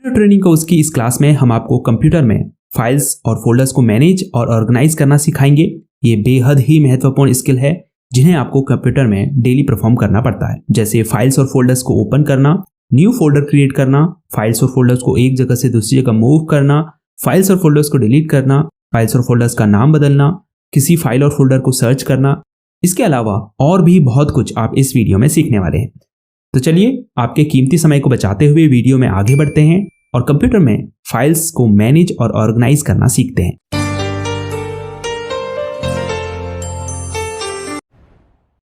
Training course की इस class में हम आपको कंप्यूटर में फाइल्स और फोल्डर्स को मैनेज और ऑर्गेनाइज करना सिखाएंगे। ये बेहद ही महत्वपूर्ण स्किल है जिन्हें आपको कंप्यूटर में डेली परफॉर्म करना पड़ता है, जैसे फाइल्स और फोल्डर्स को ओपन करना, न्यू फोल्डर क्रिएट करना, फाइल्स और फोल्डर्स को एक जगह से दूसरी जगह मूव करना, फाइल्स और फोल्डर्स को डिलीट करना, फाइल्स और फोल्डर्स का नाम बदलना, किसी फाइल और फोल्डर को सर्च करना। इसके अलावा और भी बहुत कुछ आप इस वीडियो में सीखने वाले हैं। तो चलिए आपके कीमती समय को बचाते हुए वीडियो में आगे बढ़ते हैं और कंप्यूटर में फाइल्स को मैनेज और ऑर्गेनाइज करना सीखते हैं।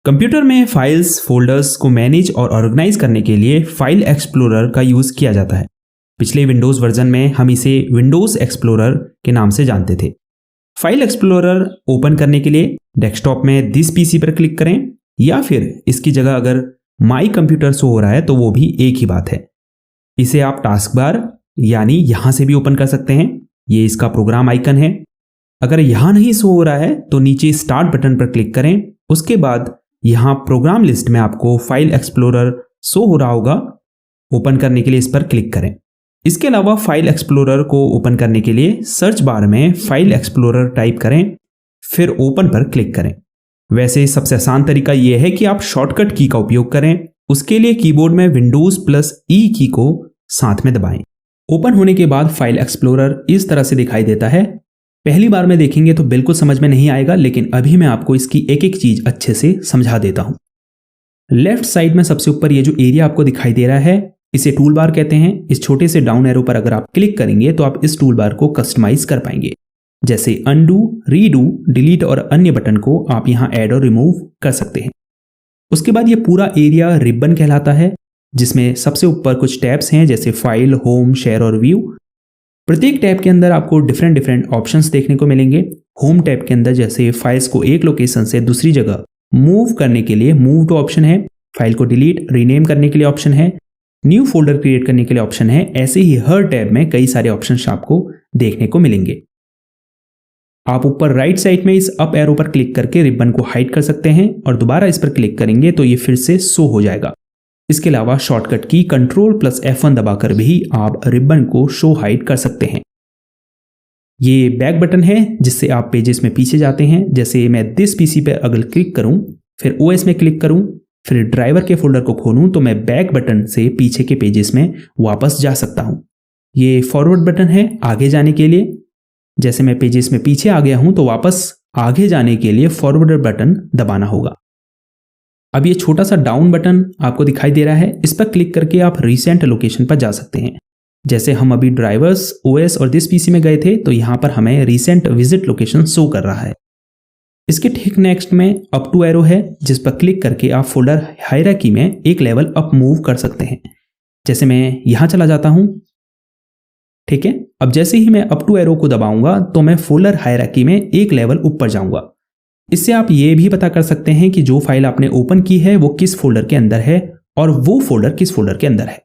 कंप्यूटर में फाइल्स, फोल्डर्स को मैनेज और ऑर्गेनाइज करने के लिए फाइल एक्सप्लोरर का यूज किया जाता है। पिछले विंडोज वर्जन में हम इसे विंडोज एक्सप्लोरर के नाम से जानते थे। फाइल एक्सप्लोरर ओपन करने के लिए डेस्कटॉप में दिस पीसी पर क्लिक करें, या फिर इसकी जगह अगर माई कंप्यूटर शो हो रहा है तो वो भी एक ही बात है। इसे आप टास्क बार यानी यहां से भी ओपन कर सकते हैं। ये इसका प्रोग्राम आइकन है। अगर यहां नहीं शो हो रहा है तो नीचे स्टार्ट बटन पर क्लिक करें। उसके बाद यहां प्रोग्राम लिस्ट में आपको फाइल एक्सप्लोरर शो हो रहा होगा। ओपन करने के लिए इस पर क्लिक करें। इसके अलावा फाइल एक्सप्लोरर को ओपन करने के लिए सर्च बार में फाइल एक्सप्लोरर टाइप करें, फिर ओपन पर क्लिक करें। वैसे सबसे आसान तरीका यह है कि आप शॉर्टकट की का उपयोग करें। उसके लिए कीबोर्ड में विंडोज+E की को साथ में दबाएं। ओपन होने के बाद फाइल एक्सप्लोरर इस तरह से दिखाई देता है। पहली बार में देखेंगे तो बिल्कुल समझ में नहीं आएगा, लेकिन अभी मैं आपको इसकी एक एक चीज अच्छे से समझा देता हूं। लेफ्ट साइड में सबसे ऊपर ये जो एरिया आपको दिखाई दे रहा है, इसे टूल बार कहते हैं। इस छोटे से डाउन एरो पर अगर आप क्लिक करेंगे तो आप इस टूल बार को कस्टमाइज कर पाएंगे। जैसे अनडू, रीडू, डिलीट और अन्य बटन को आप यहां ऐड और रिमूव कर सकते हैं। उसके बाद ये पूरा एरिया रिबन कहलाता है, जिसमें सबसे ऊपर कुछ टैब्स हैं जैसे फाइल, होम, शेयर और व्यू। प्रत्येक टैब के अंदर आपको डिफरेंट ऑप्शंस देखने को मिलेंगे। होम टैब के अंदर जैसे फाइल्स को एक लोकेशन से दूसरी जगह मूव करने के लिए मूव टू ऑप्शन है, फाइल को डिलीट, रीनेम करने के लिए ऑप्शन है, न्यू फोल्डर क्रिएट करने के लिए ऑप्शन है। ऐसे ही हर टैब में कई सारे ऑप्शंस आपको देखने को मिलेंगे। आप ऊपर राइट साइड में इस अप एरो पर क्लिक करके रिबन को हाइड कर सकते हैं और दोबारा इस पर क्लिक करेंगे तो ये फिर से शो हो जाएगा। इसके अलावा शॉर्टकट की Ctrl+F1 दबाकर भी आप रिबन को शो हाइड कर सकते हैं। ये बैक बटन है जिससे आप पेजेस में पीछे जाते हैं। जैसे मैं दिस पीसी पर अगर क्लिक करूं, फिर OS में क्लिक करूं, फिर ड्राइवर के फोल्डर को खोलूं तो मैं बैक बटन से पीछे के पेजेस में वापस जा सकता हूं। ये फॉरवर्ड बटन है आगे जाने के लिए। जैसे मैं पेजेस में पीछे आ गया हूं तो वापस आगे जाने के लिए फॉरवर्ड बटन दबाना होगा। अब ये छोटा सा डाउन बटन आपको दिखाई दे रहा है, इस पर क्लिक करके आप रिसेंट लोकेशन पर जा सकते हैं। जैसे हम अभी ड्राइवर्स, OS और दिस पीसी में गए थे तो यहां पर हमें रिसेंट विजिट लोकेशन शो कर रहा है। इसके ठीक नेक्स्ट में अप टू एरो है, जिस पर क्लिक करके आप फोल्डर हायरार्की में एक लेवल अप मूव कर सकते हैं। जैसे मैं यहां चला जाता हूं, ठीक है। अब जैसे ही मैं अप टू एरो को दबाऊंगा तो मैं फोल्डर हायरार्की में एक लेवल ऊपर जाऊंगा। इससे आप ये भी पता कर सकते हैं कि जो फाइल आपने ओपन की है वो किस फोल्डर के अंदर है और वो फोल्डर किस फोल्डर के अंदर है।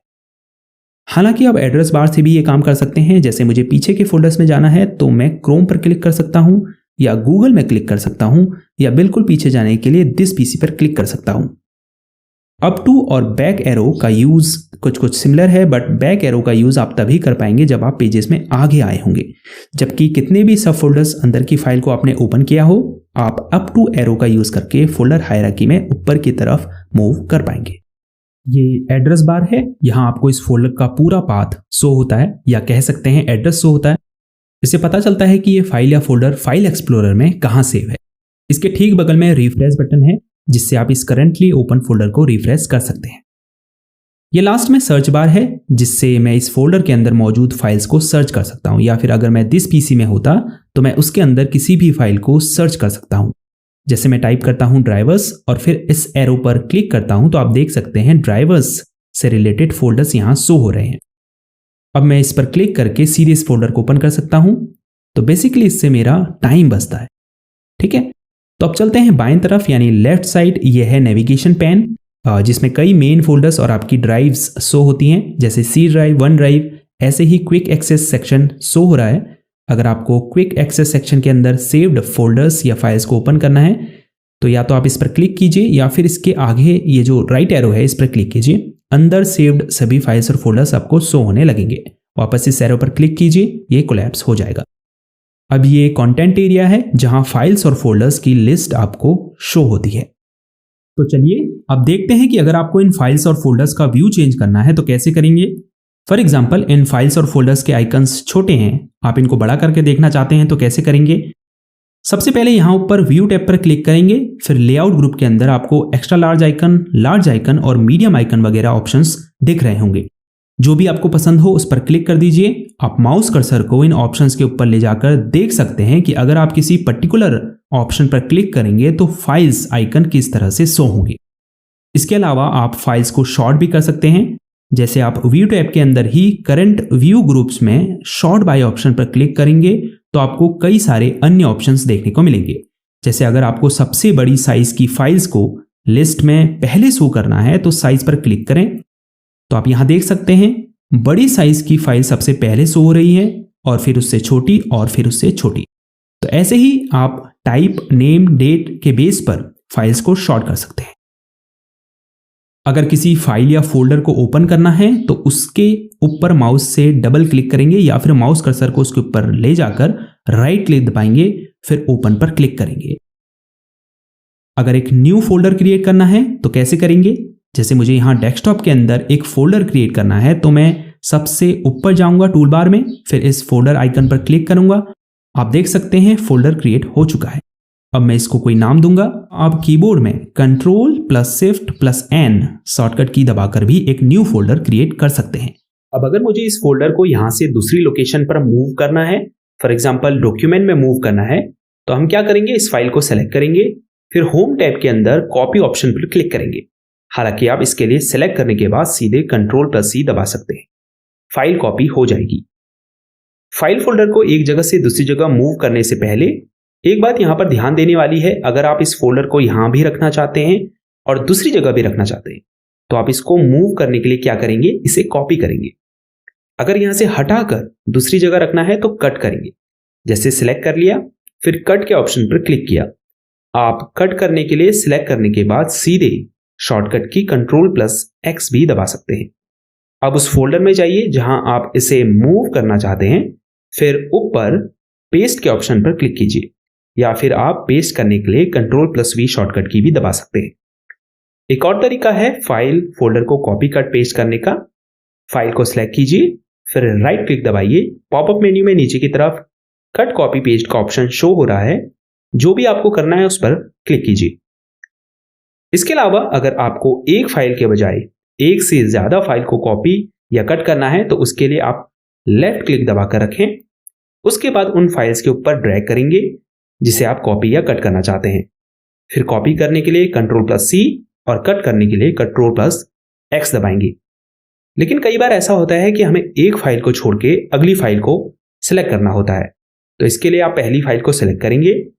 हालांकि आप एड्रेस बार से भी ये काम कर सकते हैं। जैसे मुझे पीछे के फोल्डर्स में जाना है तो मैं क्रोम पर क्लिक कर सकता हूं, या गूगल में क्लिक कर सकता हूं, या बिल्कुल पीछे जाने के लिए दिस पीसी पर क्लिक कर सकता हूं। अप टू और बैक एरो का यूज कुछ सिमिलर है, बट बैक एरो का यूज आप तभी कर पाएंगे जब आप पेजेस में आगे आए होंगे। जबकि कितने भी सब फोल्डर्स अंदर की फाइल को आपने ओपन किया हो, आप अप टू एरो का यूज करके फोल्डर हायरार्की में ऊपर की तरफ मूव कर पाएंगे। ये एड्रेस बार है, यहां आपको इस फोल्डर का पूरा पाथ शो होता है, या कह सकते हैं एड्रेस शो होता है। इससे पता चलता है कि ये फाइल या फोल्डर फाइल एक्सप्लोरर में कहां सेव है। इसके ठीक बगल में रिफ्रेश बटन है, जिससे आप इस करंटली ओपन फोल्डर को रिफ्रेश कर सकते हैं। ये लास्ट में सर्च बार है, जिससे मैं इस फोल्डर के अंदर मौजूद फाइल्स को सर्च कर सकता हूं, या फिर अगर मैं दिस पीसी में होता तो मैं उसके अंदर किसी भी फाइल को सर्च कर सकता हूं। जैसे मैं टाइप करता हूं ड्राइवर्स और फिर इस एरो पर क्लिक करता हूं तो आप देख सकते हैं ड्राइवर्स से रिलेटेड फोल्डर्स यहां शो हो रहे हैं। अब मैं इस पर क्लिक करके सीधे इस फोल्डर को ओपन कर सकता हूं। तो बेसिकली इससे मेरा टाइम बचता है, ठीक है। तो अब चलते हैं बाएं तरफ, यानी लेफ्ट साइड। ये है नेविगेशन पैन, जिसमें कई मेन फोल्डर्स और आपकी ड्राइव्स शो होती हैं, जैसे C ड्राइव, वन ड्राइव। ऐसे ही क्विक एक्सेस सेक्शन शो हो रहा है। अगर आपको क्विक एक्सेस सेक्शन के अंदर सेव्ड फोल्डर्स या फाइल्स को ओपन करना है तो या तो आप इस पर क्लिक कीजिए, या फिर इसके आगे ये जो राइट एरो है इस पर क्लिक कीजिए। अंदर सेव्ड सभी फाइल्स और फोल्डर्स आपको शो होने लगेंगे। वापस इस एरो पर क्लिक कीजिए, ये कोलैप्स हो जाएगा। अब ये कंटेंट एरिया है जहां फाइल्स और फोल्डर्स की लिस्ट आपको शो होती है। तो चलिए अब देखते हैं कि अगर आपको इन फाइल्स और फोल्डर्स का व्यू चेंज करना है तो कैसे करेंगे। फॉर एग्जाम्पल इन फाइल्स और फोल्डर्स के आइकन्स छोटे हैं, आप इनको बड़ा करके देखना चाहते हैं तो कैसे करेंगे। सबसे पहले यहां ऊपर व्यू टैब पर क्लिक करेंगे, फिर लेआउट ग्रुप के अंदर आपको एक्स्ट्रा लार्ज आइकन और मीडियम आइकन वगैरह ऑप्शंस दिख रहे होंगे। जो भी आपको पसंद हो उस पर क्लिक कर दीजिए। आप माउस कर्सर को इन ऑप्शंस के ऊपर ले जाकर देख सकते हैं कि अगर आप किसी पर्टिकुलर ऑप्शन पर क्लिक करेंगे तो फाइल्स आइकन किस तरह से शो होंगे। इसके अलावा आप फाइल्स को शॉर्ट भी कर सकते हैं। जैसे आप व्यू टैब के अंदर ही करंट व्यू ग्रुप्स में शॉर्ट बाय ऑप्शन पर क्लिक करेंगे तो आपको कई सारे अन्य ऑप्शंस देखने को मिलेंगे। जैसे अगर आपको सबसे बड़ी साइज की फाइल्स को लिस्ट में पहले शो करना है तो साइज पर क्लिक करें, तो आप यहां देख सकते हैं बड़ी साइज की फाइल सबसे पहले शो हो रही है और फिर उससे छोटी और फिर उससे छोटी। तो ऐसे ही आप टाइप, नेम, डेट के बेस पर फाइल्स को शॉर्ट कर सकते हैं। अगर किसी फाइल या फोल्डर को ओपन करना है तो उसके ऊपर माउस से डबल क्लिक करेंगे या फिर माउस कर्सर को उसके ऊपर ले जाकर राइट क्लिक दबाएंगे, फिर ओपन पर क्लिक करेंगे। अगर एक न्यू फोल्डर क्रिएट करना है तो कैसे करेंगे। जैसे मुझे यहां डेस्कटॉप के अंदर एक फोल्डर क्रिएट करना है तो मैं सबसे ऊपर जाऊंगा टूल बार में, फिर इस फोल्डर आइकन पर क्लिक करूंगा। आप देख सकते हैं फोल्डर क्रिएट हो चुका है। अब मैं इसको कोई नाम दूंगा। आप कीबोर्ड में Ctrl+Shift+N शॉर्टकट की दबाकर भी एक न्यू फोल्डर क्रिएट कर सकते हैं। अब अगर मुझे इस फोल्डर को यहां से दूसरी लोकेशन पर मूव करना है, फॉर एग्जांपल डॉक्यूमेंट में मूव करना है, तो हम क्या करेंगे, इस फाइल को सेलेक्ट करेंगे, फिर होम टैब के अंदर कॉपी ऑप्शन पर क्लिक करेंगे। हालांकि आप इसके लिए सेलेक्ट करने के बाद सीधे Ctrl+C दबा सकते हैं, फाइल कॉपी हो जाएगी। फाइल फोल्डर को एक जगह से दूसरी जगह मूव करने से पहले एक बात यहां पर ध्यान देने वाली है, अगर आप इस फोल्डर को यहां भी रखना चाहते हैं और दूसरी जगह भी रखना चाहते हैं तो आप इसको मूव करने के लिए क्या करेंगे, इसे कॉपी करेंगे। अगर यहां से हटाकर दूसरी जगह रखना है तो कट करेंगे। जैसे सिलेक्ट कर लिया, फिर कट के ऑप्शन पर क्लिक किया। आप कट करने के लिए सिलेक्ट करने के बाद सीधे शॉर्टकट की Ctrl+X भी दबा सकते हैं। अब उस फोल्डर में जाइए जहां आप इसे मूव करना चाहते हैं, फिर ऊपर पेस्ट के ऑप्शन पर क्लिक कीजिए या फिर आप पेस्ट करने के लिए Ctrl+V शॉर्टकट की भी दबा सकते हैं। एक और तरीका है फाइल फोल्डर को कॉपी कट पेस्ट करने का। फाइल को सिलेक्ट कीजिए, फिर राइट क्लिक दबाइए। पॉपअप मेन्यू में नीचे की तरफ कट कॉपी पेस्ट का ऑप्शन शो हो रहा है, जो भी आपको करना है उस पर क्लिक कीजिए। इसके अलावा अगर आपको एक फाइल के बजाय एक से ज्यादा फाइल को कॉपी या कट करना है तो उसके लिए आप लेफ्ट क्लिक दबाकर रखें। उसके बाद उन फाइल्स के ऊपर ड्रैग करेंगे जिसे आप कॉपी या कट करना चाहते हैं। फिर कॉपी करने के लिए Ctrl+C और कट करने के लिए Ctrl+X दबाएंगे। लेकिन कई बार ऐसा होता है कि हमें एक फाइल को छोड़ के अगली फाइल को सिलेक्ट करना होता है, तो इसके लिए आप पहली फाइल को सिलेक्ट करेंगे,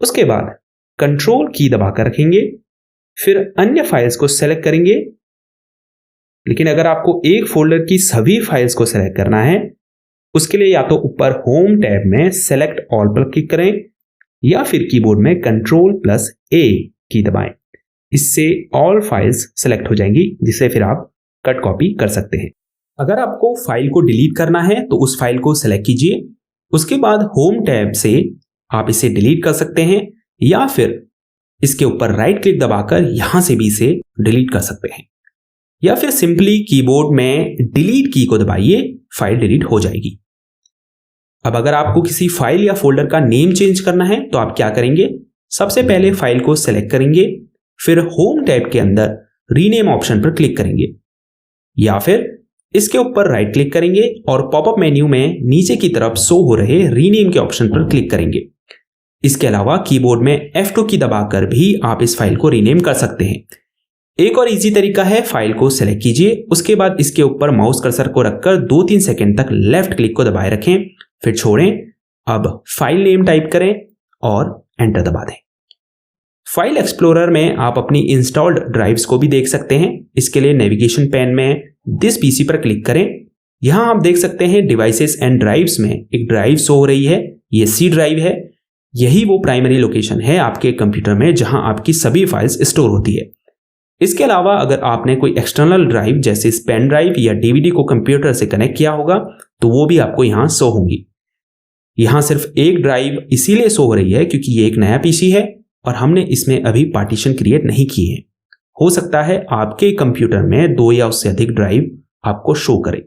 उसके बाद कंट्रोल की दबाकर रखेंगे, फिर अन्य फाइल्स को सेलेक्ट करेंगे। लेकिन अगर आपको एक फोल्डर की सभी फाइल्स को सेलेक्ट करना है, उसके लिए या तो ऊपर होम टैब में सेलेक्ट ऑल पर क्लिक करें या फिर कीबोर्ड में Ctrl+A की दबाएं। इससे ऑल फाइल्स सेलेक्ट हो जाएंगी, जिसे फिर आप कट कॉपी कर सकते हैं। अगर आपको फाइल को डिलीट करना है तो उस फाइल को सेलेक्ट कीजिए, उसके बाद होम टैब से आप इसे डिलीट कर सकते हैं या फिर इसके ऊपर राइट क्लिक दबाकर यहां से भी इसे डिलीट कर सकते हैं, या फिर सिंपली कीबोर्ड में डिलीट की को दबाइए, फाइल डिलीट हो जाएगी। अब अगर आपको किसी फाइल या फोल्डर का नेम चेंज करना है तो आप क्या करेंगे, सबसे पहले फाइल को सेलेक्ट करेंगे, फिर होम टैब के अंदर रीनेम ऑप्शन पर क्लिक करेंगे या फिर इसके ऊपर राइट क्लिक करेंगे और पॉपअप मेन्यू में नीचे की तरफ शो हो रहे रीनेम के ऑप्शन पर क्लिक करेंगे। इसके अलावा कीबोर्ड में F2 की दबाकर भी आप इस फाइल को रीनेम कर सकते हैं। एक और इजी तरीका है, फाइल को सेलेक्ट कीजिए, उसके बाद इसके ऊपर माउस कर्सर को रखकर 2-3 सेकंड तक लेफ्ट क्लिक को दबाए रखें, फिर छोड़ें। अब फाइल नेम टाइप करें और एंटर दबा दें। फाइल एक्सप्लोरर में आप अपनी इंस्टॉल्ड ड्राइव्स को भी देख सकते हैं। इसके लिए नेविगेशन पैन में दिस पीसी पर क्लिक करें। यहां आप देख सकते हैं डिवाइसेस एंड ड्राइव्स में एक ड्राइव शो हो रही है, ये C ड्राइव है। यही वो प्राइमरी लोकेशन है आपके कंप्यूटर में जहां आपकी सभी फाइल्स स्टोर होती है। इसके अलावा अगर आपने कोई एक्सटर्नल ड्राइव जैसे पेन ड्राइव या DVD को कंप्यूटर से कनेक्ट किया होगा तो वो भी आपको यहाँ शो होंगी। यहाँ सिर्फ एक ड्राइव इसीलिए शो हो रही है क्योंकि ये एक नया पीसी है और हमने इसमें अभी पार्टीशन क्रिएट नहीं किए हैं। हो सकता है आपके कंप्यूटर में 2 या उससे अधिक ड्राइव आपको शो करे।